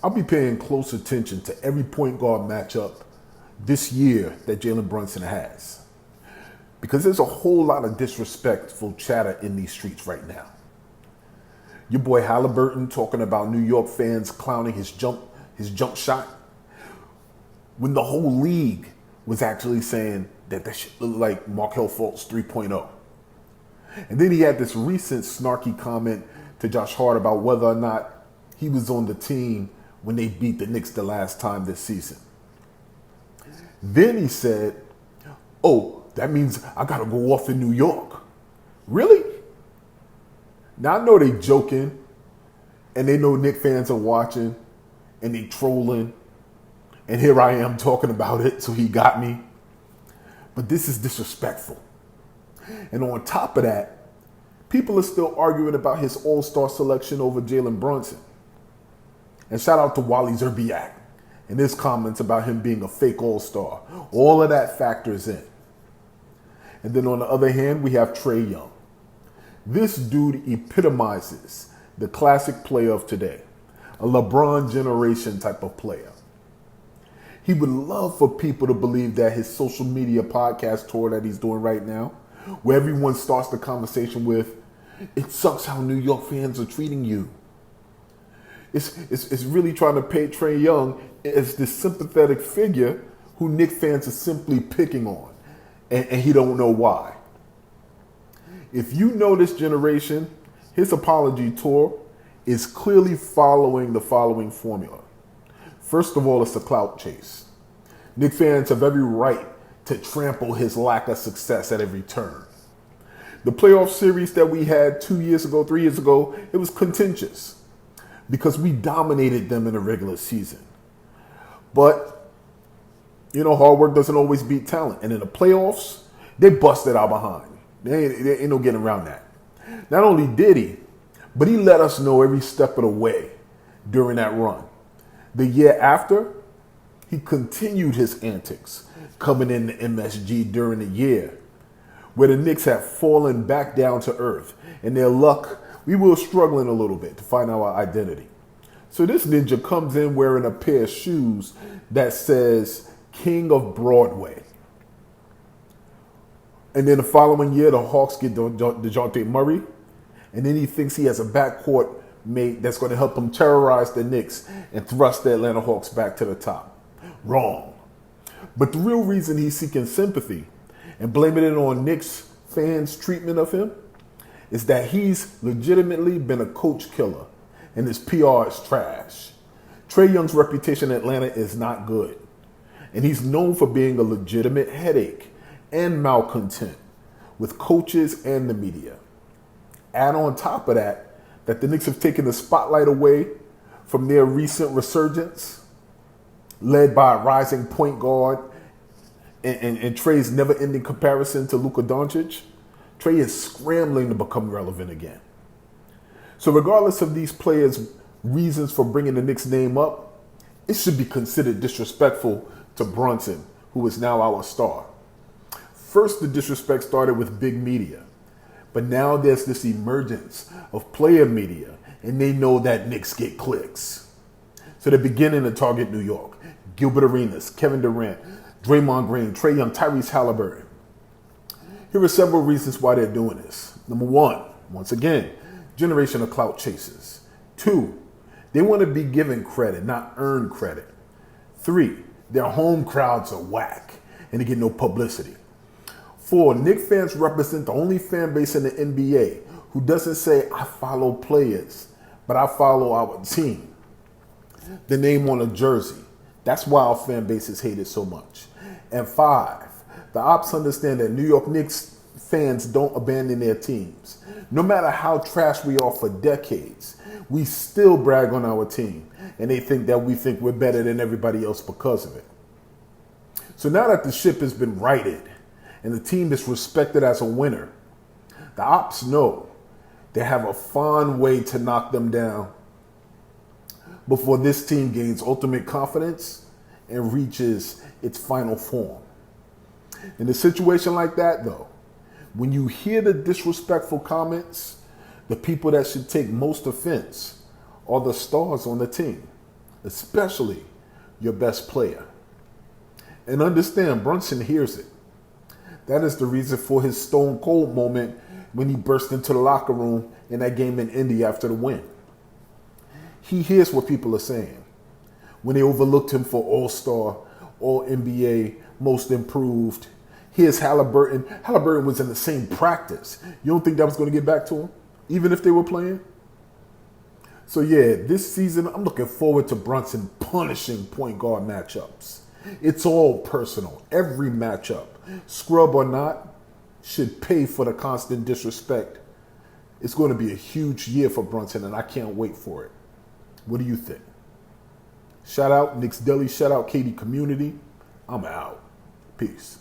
I'll be paying close attention to every point guard matchup this year that Jalen Brunson has. Because there's a whole lot of disrespectful chatter in these streets right now. Your boy Halliburton talking about New York fans clowning his jump shot, when the whole league was actually saying that shit looked like Markelle Fultz 3.0. And then he had this recent snarky comment to Josh Hart about whether or not he was on the team when they beat the Knicks the last time this season. Then he said, oh, that means I gotta go off in New York. Really? Now I know they joking, and they know Knicks fans are watching, and they trolling, and here I am talking about it, so he got me. But this is disrespectful. And on top of that, people are still arguing about his all-star selection over Jalen Brunson. And shout out to Wally Zerbiak and his comments about him being a fake all-star. All of that factors in. And then on the other hand, we have Trae Young. This dude epitomizes the classic player of today, a LeBron generation type of player. He would love for people to believe that his social media podcast tour that he's doing right now, where everyone starts the conversation with, it sucks how New York fans are treating you. It's really trying to paint Trae Young as this sympathetic figure who Knicks fans are simply picking on, and he don't know why. If you know this generation, his apology tour is clearly following the following formula. First of all, it's a clout chase. Knicks fans have every right to trample his lack of success at every turn. The playoff series that we had 2 years ago, 3 years ago, it was contentious because we dominated them in the regular season. But, hard work doesn't always beat talent. And in the playoffs, they busted our behind. There ain't no getting around that. Not only did he, but he let us know every step of the way during that run. The year after, he continued his antics, coming in the MSG during the year, where the Knicks have fallen back down to earth. And their luck, we were struggling a little bit to find our identity. So this ninja comes in wearing a pair of shoes that says King of Broadway. And then the following year, the Hawks get DeJounte Murray. And then he thinks he has a backcourt mate that's going to help him terrorize the Knicks and thrust the Atlanta Hawks back to the top. Wrong. But the real reason he's seeking sympathy and blaming it on Knicks fans' treatment of him is that he's legitimately been a coach killer and his PR is trash. Trae Young's reputation in Atlanta is not good. And he's known for being a legitimate headache and malcontent with coaches and the media. Add on top of that the Knicks have taken the spotlight away from their recent resurgence, led by a rising point guard and Trae's never-ending comparison to Luka Doncic. Trae is scrambling to become relevant again. So regardless of these players' reasons for bringing the Knicks name up, it should be considered disrespectful to Brunson, who is now our star. First, the disrespect started with big media. But now there's this emergence of player media, and they know that Knicks get clicks. So they're beginning to target New York. Gilbert Arenas, Kevin Durant, Draymond Green, Trae Young, Tyrese Halliburton. Here are several reasons why they're doing this. Number one, once again, generation of clout chasers. 2, they want to be given credit, not earn credit. 3, their home crowds are whack, and they get no publicity. 4, Knicks fans represent the only fan base in the NBA who doesn't say, I follow players, but I follow our team. The name on a jersey. That's why our fan base is hated so much. And 5, the ops understand that New York Knicks fans don't abandon their teams. No matter how trash we are for decades, we still brag on our team. And they think that we think we're better than everybody else because of it. So now that the ship has been righted, and the team is respected as a winner, the ops know they have a fun way to knock them down before this team gains ultimate confidence and reaches its final form. In a situation like that, though, when you hear the disrespectful comments, the people that should take most offense are the stars on the team. especially your best player. And understand, Brunson hears it. That is the reason for his stone cold moment when he burst into the locker room in that game in Indy after the win. He hears what people are saying. When they overlooked him for All-Star, All-NBA, Most Improved. Here's Halliburton. Halliburton was in the same practice. You don't think that was going to get back to him? Even if they were playing? So yeah, this season, I'm looking forward to Brunson punishing point guard matchups. It's all personal. Every matchup, scrub or not, should pay for the constant disrespect. It's going to be a huge year for Brunson, and I can't wait for it. What do you think? Shout out Knicks Deli. Shout out KD Community. I'm out. Peace.